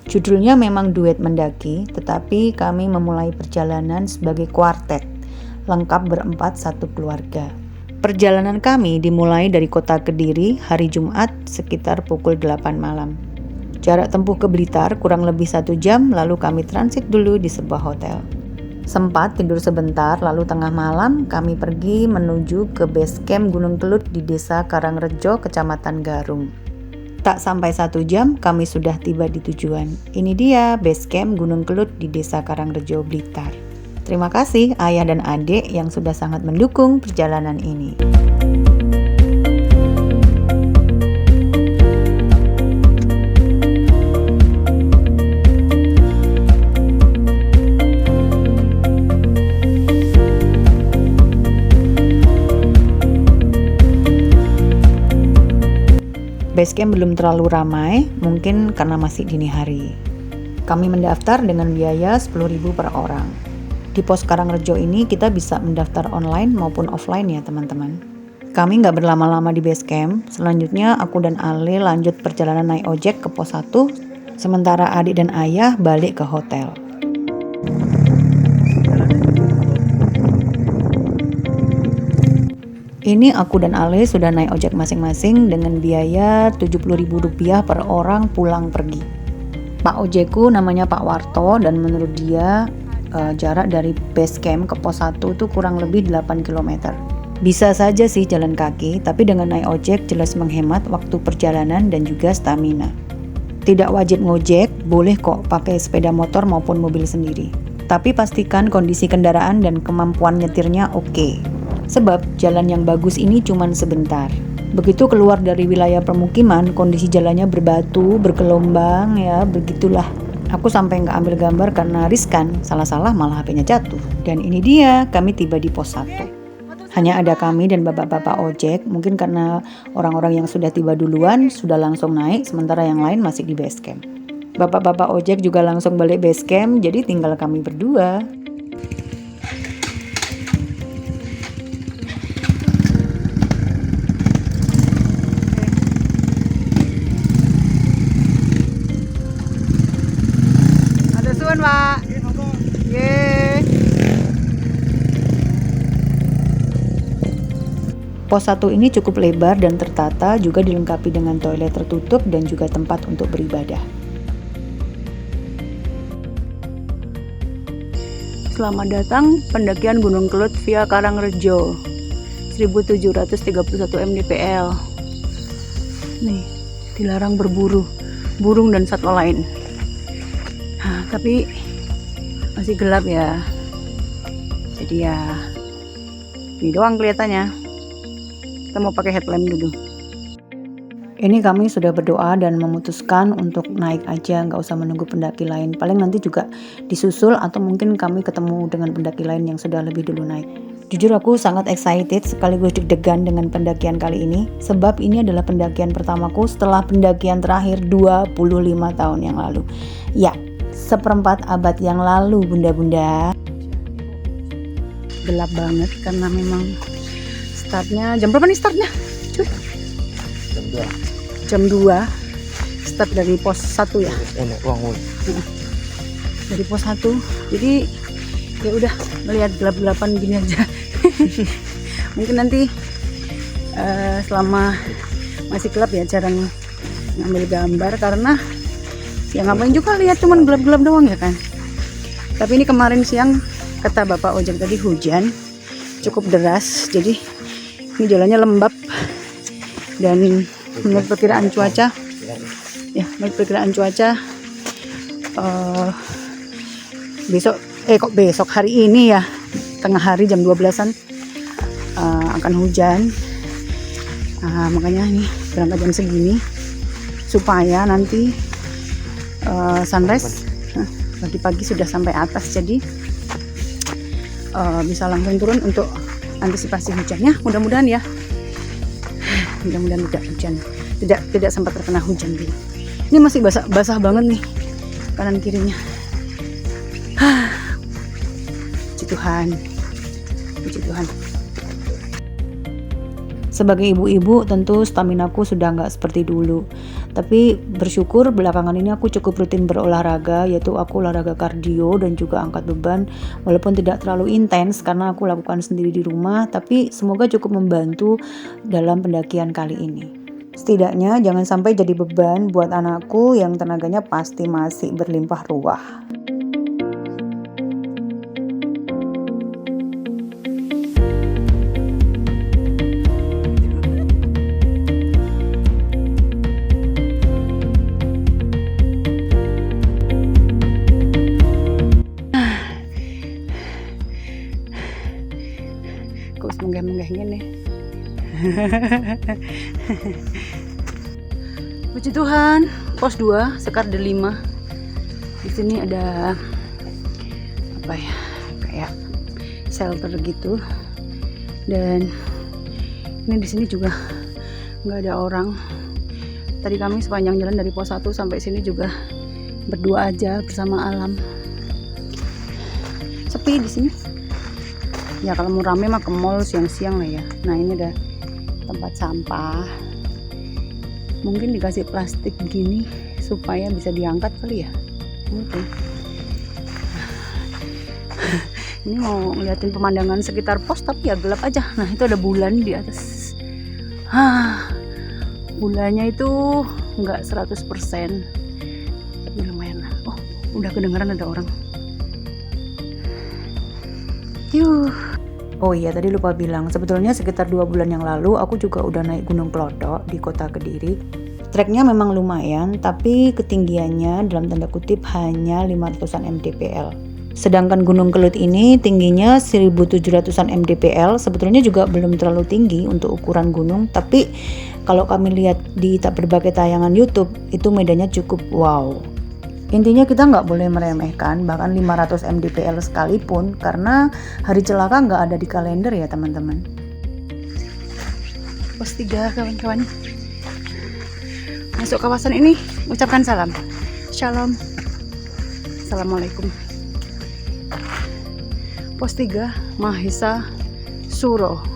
Judulnya memang duet mendaki, tetapi kami memulai perjalanan sebagai kuartet, lengkap berempat satu keluarga. Perjalanan kami dimulai dari kota Kediri hari Jumat sekitar pukul 8 malam. Jarak tempuh ke Blitar kurang lebih 1 jam, lalu kami transit dulu di sebuah hotel. Sempat tidur sebentar, lalu tengah malam kami pergi menuju ke base camp Gunung Kelut di Desa Karangrejo, Kecamatan Garung. Tak sampai 1 jam kami sudah tiba di tujuan. Ini dia base camp Gunung Kelut di Desa Karangrejo, Blitar. Terima kasih ayah dan adik yang sudah sangat mendukung perjalanan ini. Basecamp belum terlalu ramai, mungkin karena masih dini hari. Kami mendaftar dengan biaya 10.000 per orang. Di pos Karangrejo ini kita bisa mendaftar online maupun offline ya teman-teman. Kami nggak berlama-lama di Basecamp, selanjutnya aku dan Ale lanjut perjalanan naik ojek ke pos 1, sementara adik dan ayah balik ke hotel. Ini aku dan Ale sudah naik ojek masing-masing dengan biaya Rp70.000 per orang pulang pergi. Pak ojekku namanya Pak Warto dan menurut dia jarak dari base camp ke pos 1 itu kurang lebih 8 km. Bisa saja sih jalan kaki, tapi dengan naik ojek jelas menghemat waktu perjalanan dan juga stamina. Tidak wajib ngojek, boleh kok pakai sepeda motor maupun mobil sendiri. Tapi pastikan kondisi kendaraan dan kemampuan nyetirnya oke. Sebab jalan yang bagus ini cuma sebentar. Begitu keluar dari wilayah permukiman, kondisi jalannya berbatu, bergelombang ya, begitulah. Aku sampai nggak ambil gambar karena riskan, salah-salah malah HP-nya jatuh. Dan ini dia, kami tiba di pos 1. Hanya ada kami dan bapak-bapak ojek, mungkin karena orang-orang yang sudah tiba duluan sudah langsung naik, sementara yang lain masih di base camp. Bapak-bapak ojek juga langsung balik base camp, jadi tinggal kami berdua. Pak. Yeay. Pos 1 ini cukup lebar dan tertata, juga dilengkapi dengan toilet tertutup dan juga tempat untuk beribadah. Selamat datang pendakian Gunung Kelut via Karangrejo 1731 mdpl. Nih, dilarang berburu burung dan satwa lain. Tapi masih gelap ya, jadi ya ini doang kelihatannya. Kita mau pakai headlamp dulu. Ini kami sudah berdoa dan memutuskan untuk naik aja, nggak usah menunggu pendaki lain. Paling nanti juga disusul atau mungkin kami ketemu dengan pendaki lain yang sudah lebih dulu naik. Jujur aku sangat excited sekaligus deg-degan dengan pendakian kali ini, sebab ini adalah pendakian pertamaku setelah pendakian terakhir 25 tahun yang lalu. Ya, seperempat abad yang lalu bunda-bunda. Gelap banget karena memang startnya jam berapa nih startnya? Jam 2 start dari pos 1 ya. Dari pos 1. Jadi ya udah melihat gelap-gelapan gini aja. Mungkin nanti selama masih gelap ya jarang ngambil gambar karena ya ngapain juga lihat cuman gelap-gelap doang ya kan. Tapi ini kemarin siang kata bapak ojek tadi hujan cukup deras, jadi ini jalannya lembab dan menurut perkiraan cuaca besok hari ini ya tengah hari jam 12-an akan hujan. Makanya ini berangkat jam segini supaya nanti sunrise pagi-pagi sudah sampai atas, jadi bisa langsung turun untuk antisipasi hujannya. Mudah-mudahan ya, mudah-mudahan tidak hujan, tidak sempat terkena hujan dulu. Ini masih basah banget nih kanan kirinya. Puji Tuhan. Sebagai ibu-ibu tentu staminaku sudah nggak seperti dulu. Tapi bersyukur belakangan ini aku cukup rutin berolahraga, yaitu aku olahraga kardio dan juga angkat beban, walaupun tidak terlalu intens karena aku lakukan sendiri di rumah, tapi semoga cukup membantu dalam pendakian kali ini. Setidaknya jangan sampai jadi beban buat anakku yang tenaganya pasti masih berlimpah ruah. Kok menggah-menggah gini. Puji Tuhan, pos 2, Sekar Delima. Di sini ada apa ya? Kayak shelter gitu. Dan ini di sini juga nggak ada orang. Tadi kami sepanjang jalan dari pos 1 sampai sini juga berdua aja bersama alam. Sepi di sini. Ya kalau mau rame mah ke mall siang-siang lah ya. Nah ini ada tempat sampah. Mungkin dikasih plastik begini supaya bisa diangkat kali ya. Mungkin. Ini mau ngeliatin pemandangan sekitar pos tapi ya gelap aja. Nah itu ada bulan di atas. Bulannya itu nggak 100%. Tapi lumayan lah. Oh udah kedengaran ada orang. Oh iya tadi lupa bilang, sebetulnya sekitar 2 bulan yang lalu aku juga udah naik Gunung Klodo di kota Kediri. Treknya memang lumayan, tapi ketinggiannya dalam tanda kutip hanya 500-an mdpl. Sedangkan Gunung Kelut ini tingginya 1700-an mdpl, sebetulnya juga belum terlalu tinggi untuk ukuran gunung, tapi kalau kami lihat di berbagai tayangan YouTube, itu medannya cukup wow. Intinya kita nggak boleh meremehkan bahkan 500 mdpl sekalipun karena hari celaka nggak ada di kalender ya teman-teman. Pos 3 kawan-kawan. Masuk kawasan ini ucapkan salam. Shalom. Assalamualaikum. Pos 3 Mahesa Suro.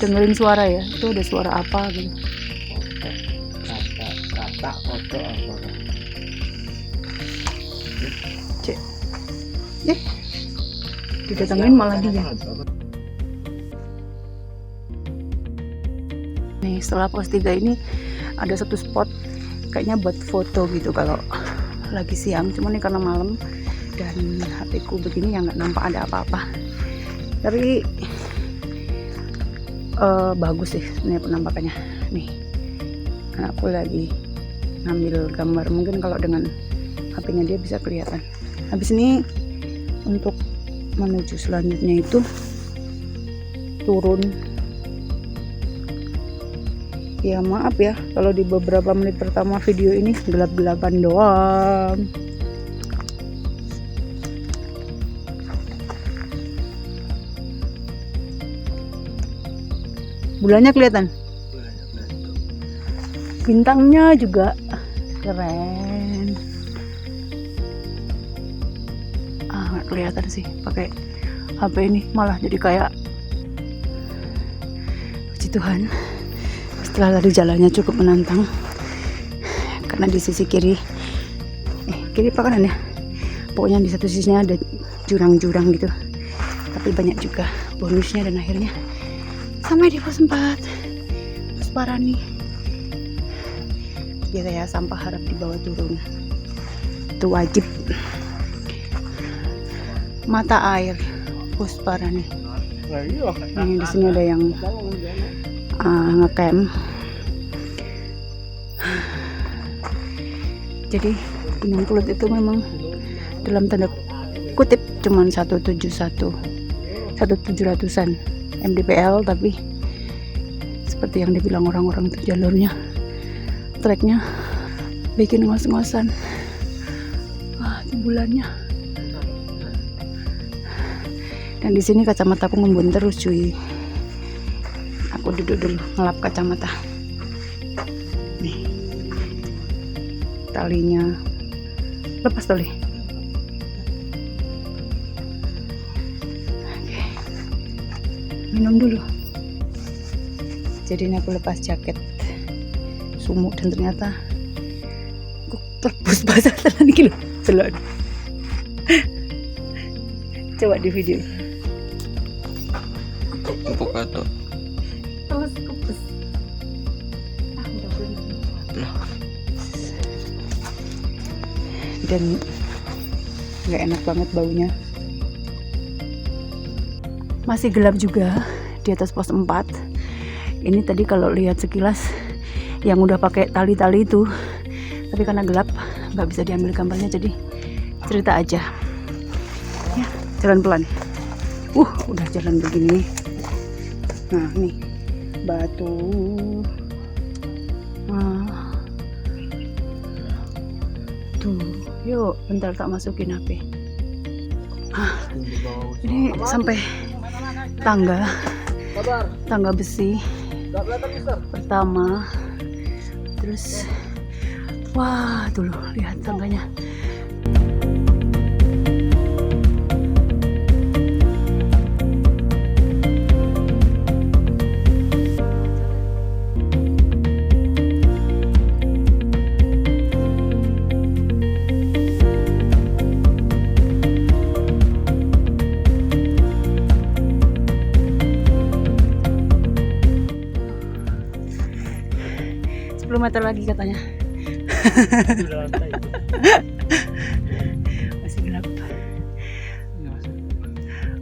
Dengerin suara ya, itu ada suara apa gitu. Kata foto apa? Cek. Didatengin malah dia. Nih, setelah pos 3 ini ada satu spot kayaknya buat foto gitu kalau lagi siang. Cuma nih karena malam dan HP ku begini ya nggak nampak ada apa-apa. Tapi bagus sih sebenarnya penampakannya. Nih aku lagi ngambil gambar, mungkin kalau dengan HP-nya dia bisa kelihatan. Habis ini untuk menuju selanjutnya itu turun. Ya maaf ya kalau di beberapa menit pertama video ini gelap-gelapan doang. Bulannya kelihatan. Bintangnya juga keren. Nggak kelihatan sih pakai HP ini, malah jadi kayak puji Tuhan. Setelah tadi jalannya cukup menantang karena di sisi kiri apa kanan ya, pokoknya di satu sisinya ada jurang-jurang gitu, tapi banyak juga bonusnya dan akhirnya sampai di pos 4 pos Parani. Biasa ya, sampah harap dibawa turun, itu wajib. Mata air pos Parani. Ini di sini ada yang ngecamp. Jadi Gunung Kelut itu memang dalam tanda kutip cuman 1.700-an mdpl, tapi seperti yang dibilang orang-orang itu jalurnya, treknya bikin ngos-ngosan. Itu bulannya. Dan di sini kacamataku ngembun terus cuy. Aku duduk dulu ngelap kacamata. Nih. talinya. Lepas tali. Oke. Minum dulu. Jadi ini aku lepas jaket sumuk dan ternyata aku tebus basah tenan iki lho. Delok. Coba di video. Empuk atau Terus kebes. Dan nggak enak banget baunya. Masih gelap juga di atas pos 4. Ini tadi kalau lihat sekilas yang udah pakai tali-tali itu, tapi karena gelap nggak bisa diambil gambarnya, jadi cerita aja ya. Jalan pelan. Udah jalan begini. Nah nih batu. Tuh, yuk bentar tak masukin HP. Ini sampai tangga besi pertama. Terus wah tuh loh, lihat tangganya. Meter lagi katanya. Masih gelap.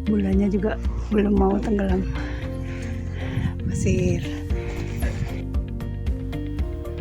Bulannya juga belum mau tenggelam. Pasir.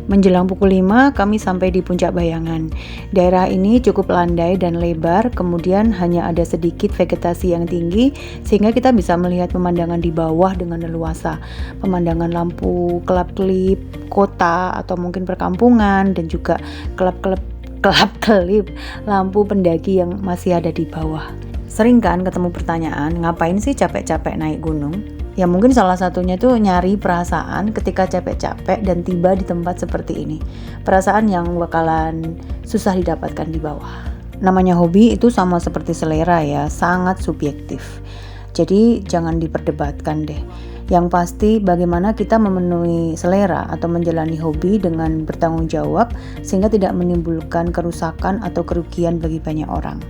Menjelang pukul 5 kami sampai di Puncak Bayangan. Daerah ini cukup landai dan lebar, kemudian hanya ada sedikit vegetasi yang tinggi sehingga kita bisa melihat pemandangan di bawah dengan leluasa. Pemandangan lampu kelap-kelip kota atau mungkin perkampungan, dan juga kelap-kelip lampu pendaki yang masih ada di bawah. Sering kan ketemu pertanyaan, ngapain sih capek-capek naik gunung? Ya mungkin salah satunya tuh nyari perasaan ketika capek-capek dan tiba di tempat seperti ini. Perasaan yang bakalan susah didapatkan di bawah. Namanya hobi itu sama seperti selera ya, sangat subjektif. Jadi jangan diperdebatkan deh. Yang pasti bagaimana kita memenuhi selera atau menjalani hobi dengan bertanggung jawab sehingga tidak menimbulkan kerusakan atau kerugian bagi banyak orang.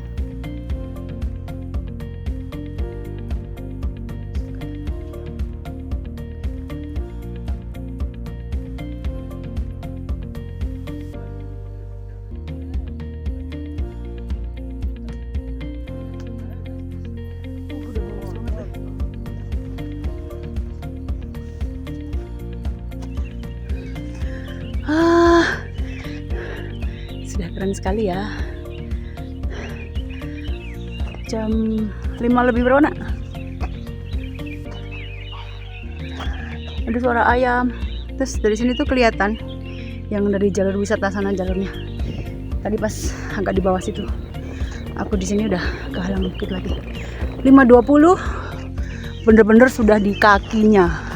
Sudah keren sekali ya. Jam 5 lebih berapa nak? Ada suara ayam. Terus dari sini tuh kelihatan yang dari jalur wisata sana jalurnya. Tadi pas agak di bawah situ. Aku di sini udah kehalang dikit lagi. 5.20 bener-bener sudah di kakinya.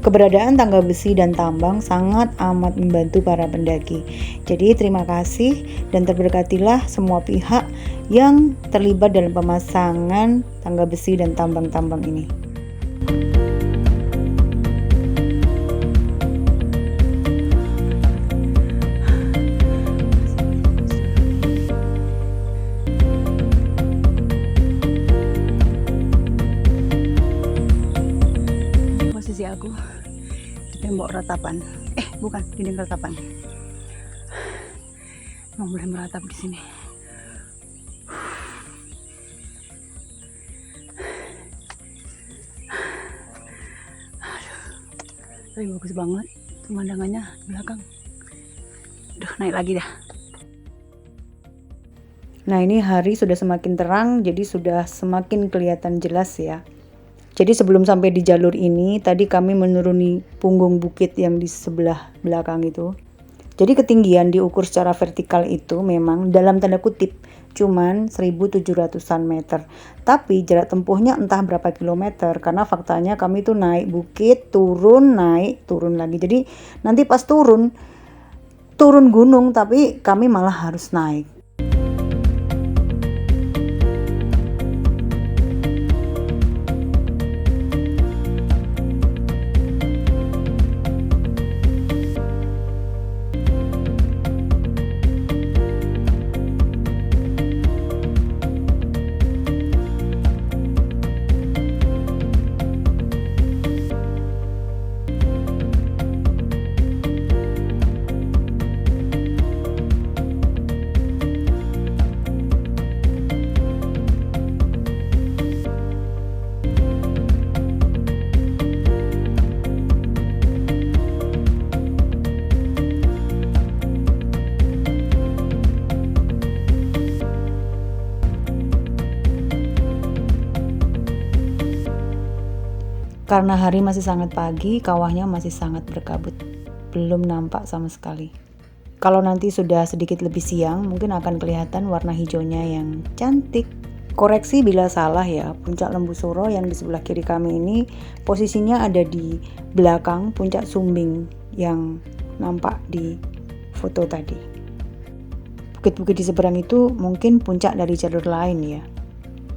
Keberadaan tangga besi dan tambang sangat amat membantu para pendaki. Jadi terima kasih dan terberkatilah semua pihak yang terlibat dalam pemasangan tangga besi dan tambang-tambang ini. posisi aku di tembok ratapan. Bukan, dinding ratapan. Mau mulai meratap di sini. Tapi bagus banget pemandangannya di belakang. Udah naik lagi dah. Nah, ini hari sudah semakin terang, jadi sudah semakin kelihatan jelas ya. Jadi sebelum sampai di jalur ini, tadi kami menuruni punggung bukit yang di sebelah belakang itu. Jadi ketinggian diukur secara vertikal itu memang dalam tanda kutip cuman 1.700-an meter. Tapi jarak tempuhnya entah berapa kilometer, karena faktanya kami tuh naik bukit, turun, naik, turun lagi. Jadi nanti pas turun gunung, tapi kami malah harus naik. Karena hari masih sangat pagi, kawahnya masih sangat berkabut. Belum nampak sama sekali. Kalau nanti sudah sedikit lebih siang, mungkin akan kelihatan warna hijaunya yang cantik. Koreksi bila salah ya, puncak Lembu Suro yang di sebelah kiri kami ini posisinya ada di belakang puncak Sumbing yang nampak di foto tadi. Bukit-bukit di seberang itu mungkin puncak dari jalur lain ya.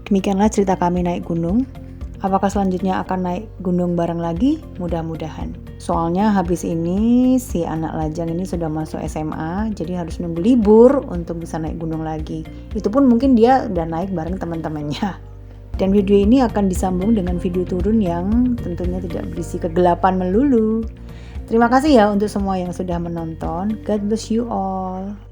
Demikianlah cerita kami naik gunung. Apakah selanjutnya akan naik gunung bareng lagi? Mudah-mudahan. Soalnya habis ini si anak lajang ini sudah masuk SMA, jadi harus nunggu libur untuk bisa naik gunung lagi. Itu pun mungkin dia udah naik bareng teman-temannya. Dan video ini akan disambung dengan video turun yang tentunya tidak berisi kegelapan melulu. Terima kasih ya untuk semua yang sudah menonton. God bless you all.